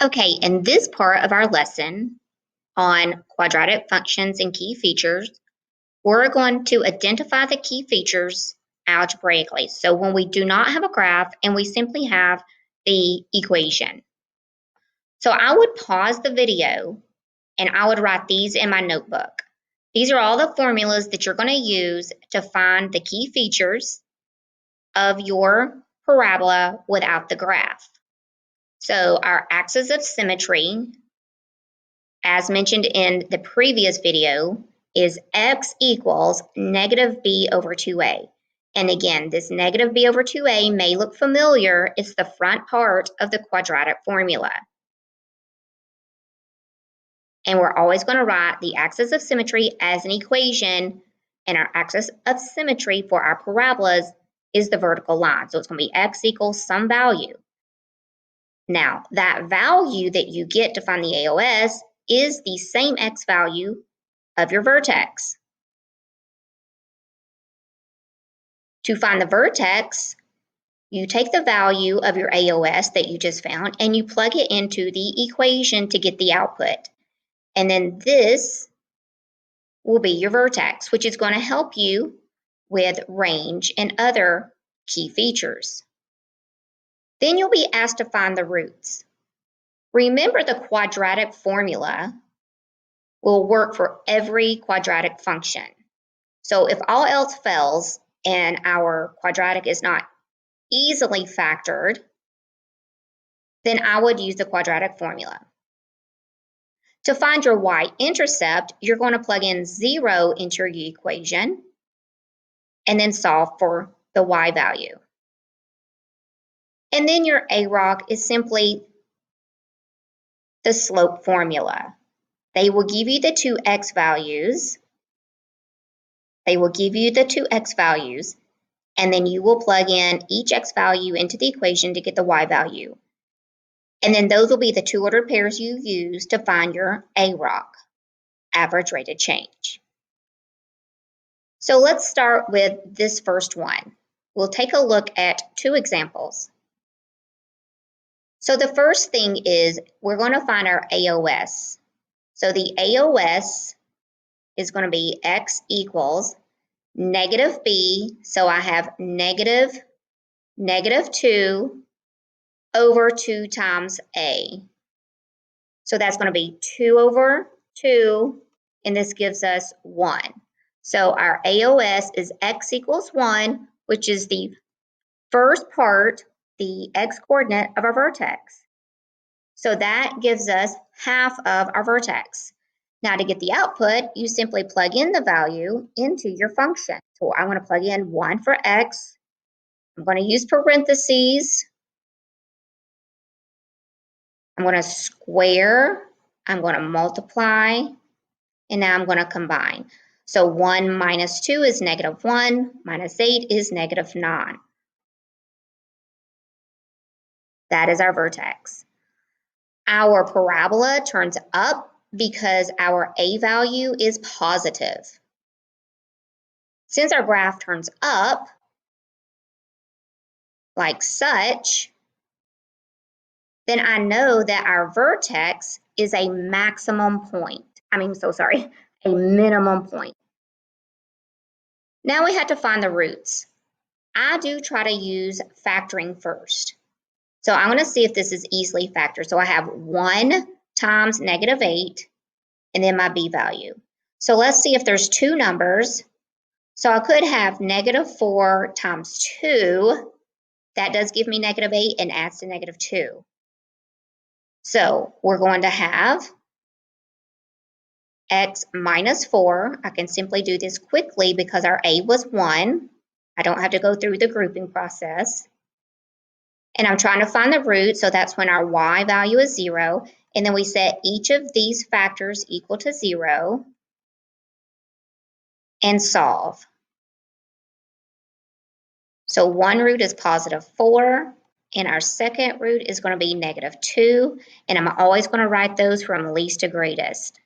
Okay, in this part of our lesson on quadratic functions and key features, we're going to identify the key features algebraically. So when we do not have a graph and we simply have the equation. So I would pause the video and I would write these in my notebook. These are all the formulas that you're going to use to find the key features of your parabola without the graph. So our axis of symmetry, as mentioned in the previous video, is x equals negative b over 2a. And again, this negative b over 2a may look familiar. It's the front part of the quadratic formula. And we're always going to write the axis of symmetry as an equation, and our axis of symmetry for our parabolas is the vertical line. So it's going to be x equals some value. Now, that value that you get to find the AOS is the same x value of your vertex. To find the vertex, you take the value of your AOS that you just found and you plug it into the equation to get the output. And then this will be your vertex, which is going to help you with range and other key features. Then you'll be asked to find the roots. Remember, the quadratic formula will work for every quadratic function. So if all else fails and our quadratic is not easily factored, then I would use the quadratic formula. To find your y-intercept, you're going to plug in 0 into your equation and then solve for the y value. And then your AROC is simply the slope formula. They will give you the two x values. And then you will plug in each x value into the equation to get the y value. And then those will be the two ordered pairs you use to find your AROC, average rate of change. So let's start with this first one. We'll take a look at two examples. So the first thing is we're going to find our AOS. So the AOS is going to be x equals negative b, so I have negative 2 over 2 times a. So that's going to be 2 over 2, and this gives us 1. So our AOS is x equals 1, which is the first part, the x-coordinate of our vertex. So that gives us half of our vertex. Now to get the output, you simply plug in the value into your function. So I'm going to plug in 1 for x. I'm going to use parentheses. I'm going to square. I'm going to multiply. And now I'm going to combine. So 1 minus 2 is negative 1, minus 8 is negative 9. That is our vertex. Our parabola turns up because our a value is positive. Since our graph turns up, like such, then I know that our vertex is a maximum point. A minimum point. Now we have to find the roots. I do try to use factoring first. So I'm going to see if this is easily factored. So I have 1 times negative 8 and then my b value. So let's see if there's two numbers. So I could have negative 4 times 2. That does give me negative 8 and adds to negative 2. So we're going to have x minus 4. I can simply do this quickly because our a was 1. I don't have to go through the grouping process. And I'm trying to find the root, so that's when our y value is 0. And then we set each of these factors equal to 0 and solve. So one root is positive 4, and our second root is going to be negative 2, and I'm always going to write those from least to greatest.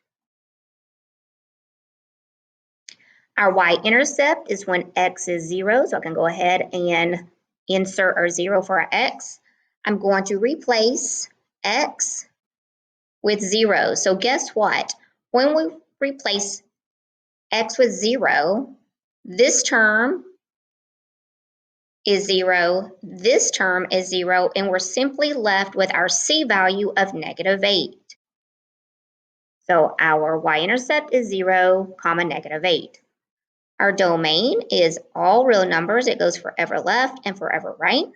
Our y-intercept is when x is 0, so I can go ahead and insert our 0 for our x. I'm going to replace x with 0. So guess what? When we replace x with 0, this term is 0, this term is 0, and we're simply left with our c value of -8. So our y-intercept is 0, -8. Our domain is all real numbers. It goes forever left and forever right.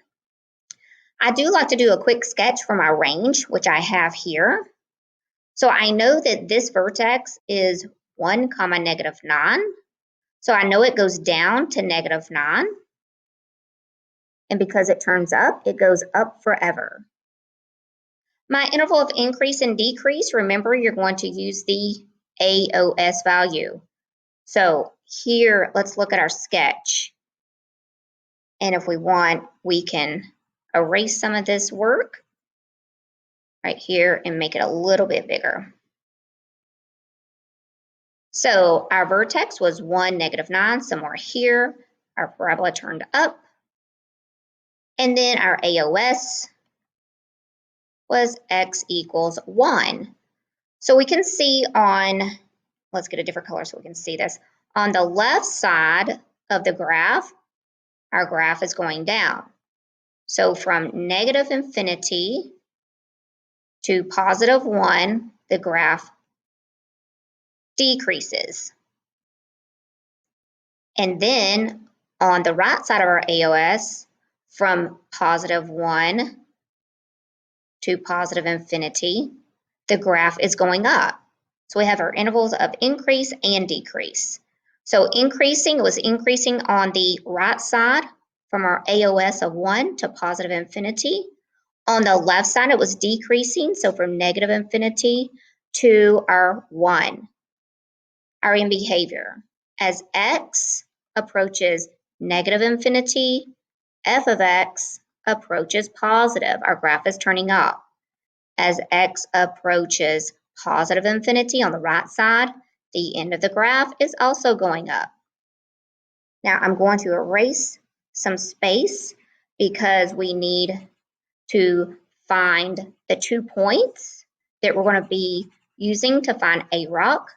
I do like to do a quick sketch for my range, which I have here. So I know that this vertex is 1, -9. So I know it goes down to -9. And because it turns up, it goes up forever. My interval of increase and decrease, remember you're going to use the AOS value. So here, let's look at our sketch. And if we want, we can erase some of this work right here and make it a little bit bigger. So our vertex was 1, -9, somewhere here. Our parabola turned up. And then our AOS was x equals 1. So we can see on, let's get a different color so we can see this. On the left side of the graph, our graph is going down. So from -infinity to +1, the graph decreases. And then on the right side of our AOS, from +1 to +infinity, the graph is going up. So we have our intervals of increase and decrease. So increasing was increasing on the right side from our AOS of 1 to +infinity. On the left side, it was decreasing, so from -infinity to our 1. Our in behavior, as x approaches -infinity, f of x approaches positive. Our graph is turning up. As x approaches +infinity on the right side, the end of the graph is also going up. Now I'm going to erase some space because we need to find the 2 points that we're going to be using to find a rock.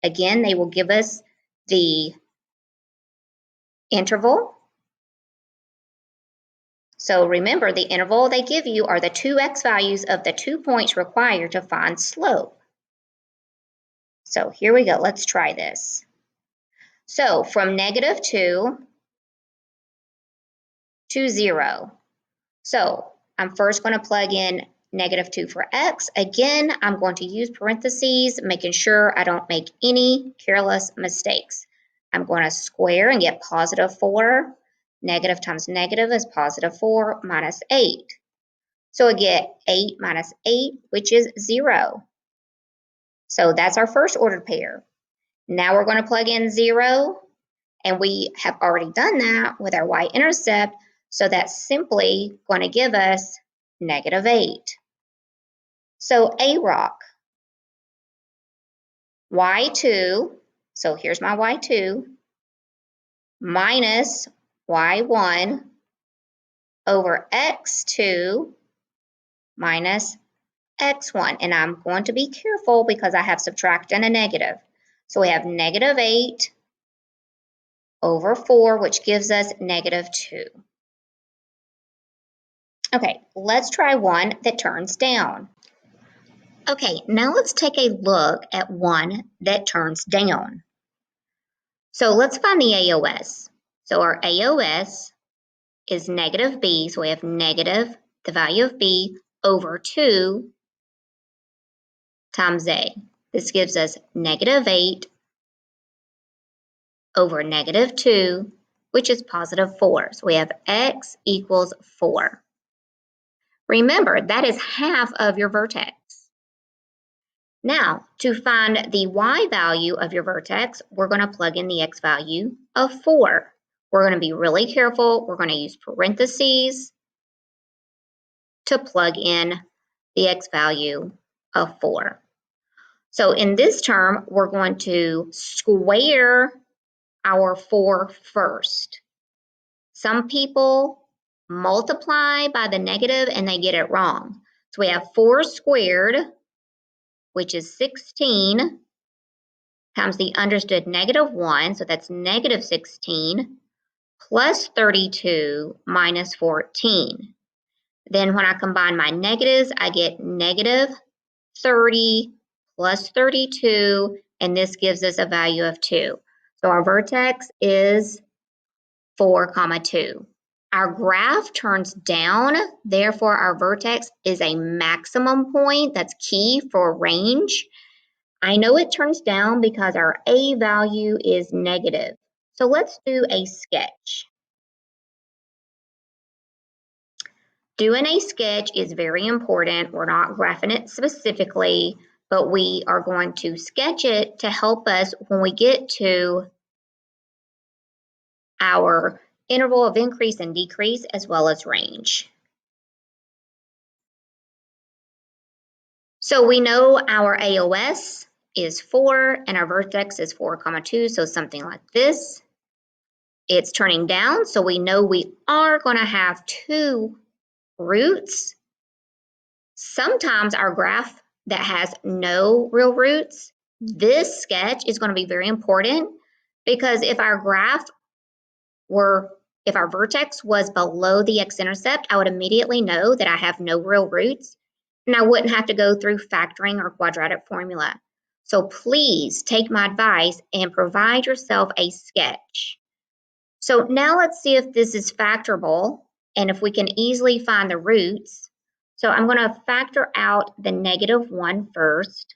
Again, they will give us the interval. So remember, the interval they give you are the 2x values of the 2 points required to find slope. So here we go. Let's try this. So from -2 to 0. So I'm first going to plug in -2 for x. Again, I'm going to use parentheses, making sure I don't make any careless mistakes. I'm going to square and get +4. Negative times negative is +4 minus 8. So I get 8 minus 8, which is 0. So that's our first ordered pair. Now we're going to plug in 0, and we have already done that with our y-intercept, so that's simply going to give us -8. So a rock, y2, so here's my y2, minus y1 over x2 minus x1. And I'm going to be careful because I have subtracted and a negative. So we have -8 over 4, which gives us -2. Okay, let's try one that turns down. Okay, now let's take a look at one that turns down. So let's find the AOS. So our AOS is -b, so we have negative the value of b over 2 times a. This gives us -8 over -2, which is +4. So we have x equals 4. Remember, that is half of your vertex. Now, to find the y value of your vertex, we're going to plug in the x value of 4. We're going to be really careful. We're going to use parentheses to plug in the x value of 4. So in this term, we're going to square our 4 first. Some people multiply by the negative and they get it wrong. So we have 4 squared which is 16, times the understood -1, so that's -16, plus 32 minus 14. Then when I combine my negatives, I get -30 plus 32, and this gives us a value of 2. So our vertex is 4, 2. Our graph turns down, therefore our vertex is a maximum point. That's key for range. I know it turns down because our A value is negative. So let's do a sketch. Doing a sketch is very important. We're not graphing it specifically, but we are going to sketch it to help us when we get to our interval of increase and decrease as well as range. So we know our AOS is 4 and our vertex is 4, 2, so something like this. It's turning down, so we know we are going to have 2 roots. Sometimes our graph that has no real roots, this sketch is going to be very important because if our vertex was below the x-intercept, I would immediately know that I have no real roots and I wouldn't have to go through factoring or quadratic formula. So please take my advice and provide yourself a sketch. So now let's see if this is factorable and if we can easily find the roots. So I'm going to factor out the -1 first.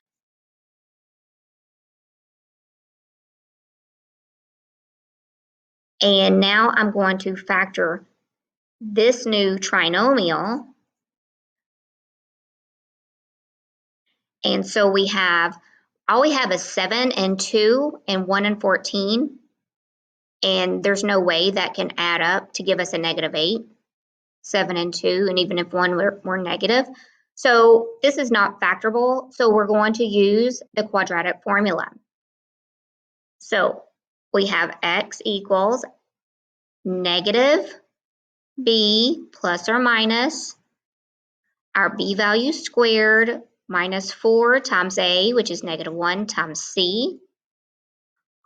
And now I'm going to factor this new trinomial. And so all we have is 7 and 2 and 1 and 14. And there's no way that can add up to give us a -8, 7 and 2, and even if 1 were negative. So this is not factorable. So we're going to use the quadratic formula. So we have x equals negative b plus or minus our b value squared minus 4 times a, which is -1 times c,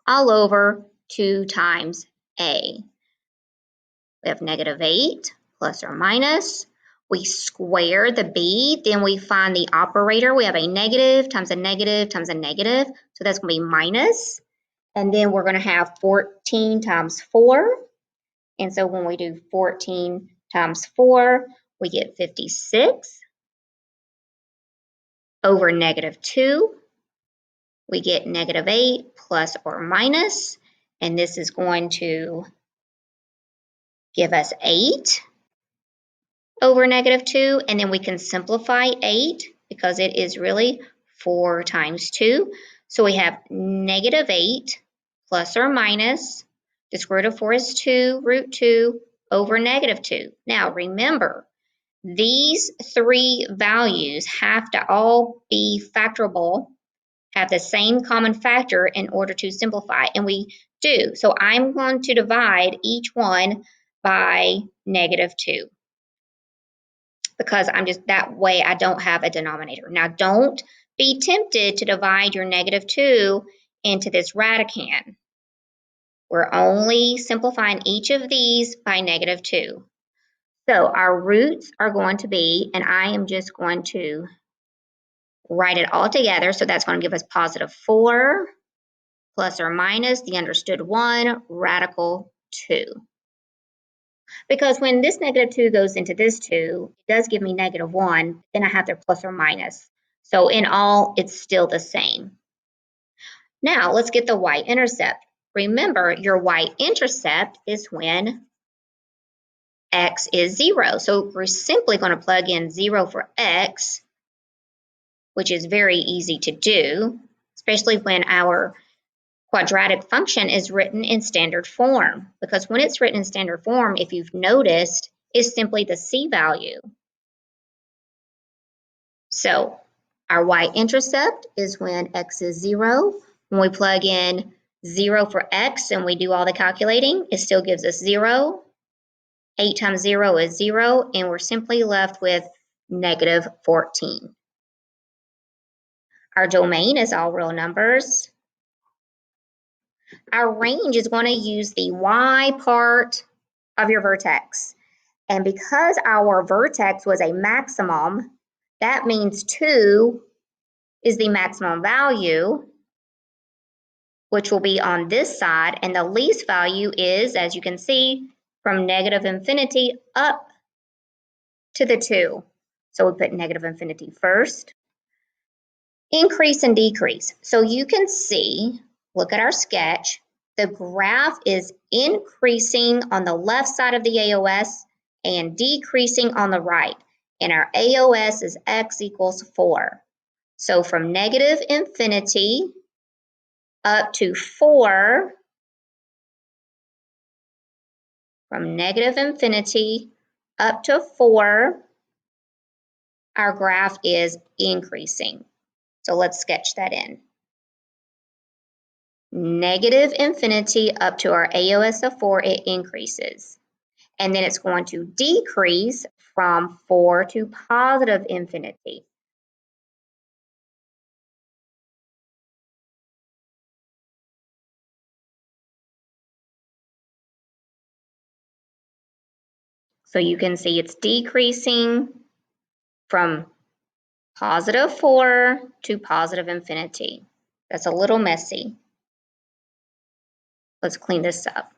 all over 2 times a. We have -8 plus or minus. We square the b, then we find the operator. We have a negative times a negative times a negative, so that's going to be minus. And then we're going to have 14 times 4. And so when we do 14 times 4, we get 56 over -2. We get -8 plus or minus, and this is going to give us 8 over -2, and then we can simplify 8 because it is really 4 times 2. So we have -8 plus or minus, the square root of 4 is 2, root 2 over -2. Now remember, these 3 values have to all be factorable, have the same common factor in order to simplify, and we do. So I'm going to divide each one by -2 because that way I don't have a denominator. Now don't be tempted to divide your -2 into this radicand. We're only simplifying each of these by -2. So our roots are going to be, and I am just going to write it all together. So that's going to give us +4 plus or minus the understood 1 radical 2. Because when this -2 goes into this 2, it does give me -1, then I have their plus or minus. So in all, it's still the same. Now let's get the y-intercept. Remember, your y-intercept is when x is 0. So we're simply going to plug in 0 for x, which is very easy to do, especially when our quadratic function is written in standard form. Because when it's written in standard form, if you've noticed, is simply the c value. So our y-intercept is when x is 0. When we plug in 0 for x and we do all the calculating, it still gives us 0. 8 times 0 is 0, and we're simply left with -14. Our domain is all real numbers. Our range is going to use the y part of your vertex. And because our vertex was a maximum, that means 2 is the maximum value, which will be on this side, and the least value is, as you can see, from negative infinity up to the 2. So we put negative infinity first. Increase and decrease. So you can see, look at our sketch, the graph is increasing on the left side of the AOS and decreasing on the right. And our AOS is x equals 4. So from negative infinity up to 4, from negative infinity up to 4, our graph is increasing. So let's sketch that in. Negative infinity up to our AOS of 4, it increases. And then it's going to decrease from 4 to positive infinity. So you can see it's decreasing from positive 4 to positive infinity. That's a little messy. Let's clean this up.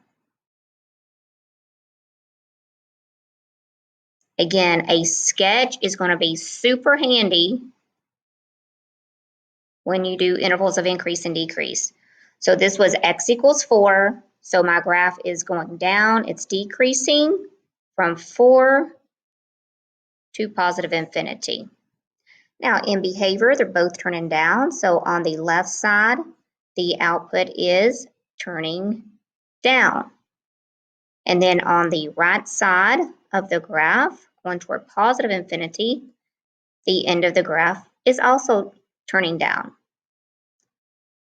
Again, a sketch is going to be super handy when you do intervals of increase and decrease. So this was x equals 4. So my graph is going down. It's decreasing from 4 to positive infinity. Now in behavior, they're both turning down. So on the left side, the output is turning down. And then on the right side of the graph, going toward positive infinity, the end of the graph is also turning down.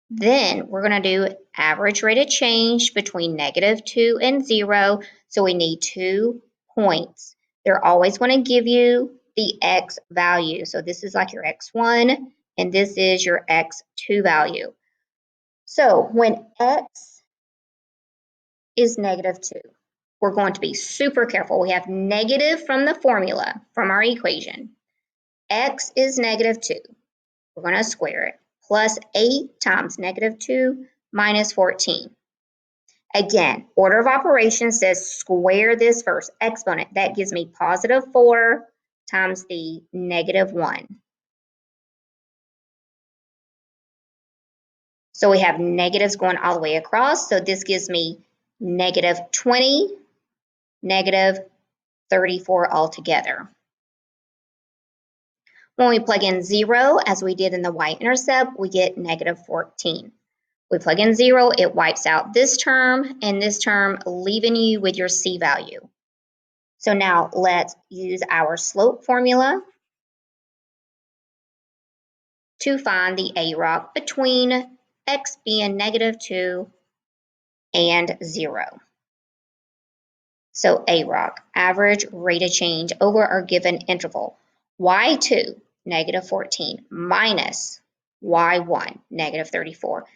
Then we're going to do average rate of change between -2 and 0. So we need 2 points. They're always going to give you the x value. So this is like your x1 and this is your x2 value. So when x is -2, we're going to be super careful. We have negative from the formula, from our equation. X is -2. We're going to square it. Plus 8 times -2 minus 14. Again, order of operations says square this first, exponent. That gives me positive 4 times the -1. So we have negatives going all the way across. So this gives me -20, -34 altogether. When we plug in 0, as we did in the y-intercept, we get -14. We plug in 0, it wipes out this term and this term, leaving you with your C value. So now let's use our slope formula to find the AROC between x being -2 and 0. So AROC, average rate of change over our given interval, y2, -14, minus y1, -34.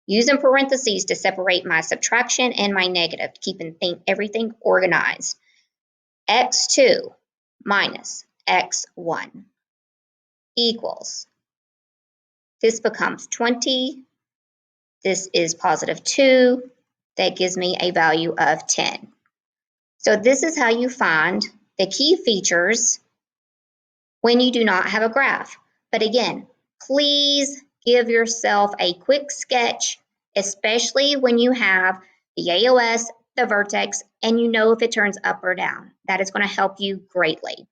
Using parentheses to separate my subtraction and my negative, keeping everything organized. x2 minus x1 equals, this becomes 20, this is +2, that gives me a value of 10. So this is how you find the key features when you do not have a graph. But again, please give yourself a quick sketch, especially when you have the AOS, the vertex, and you know if it turns up or down. That is going to help you greatly.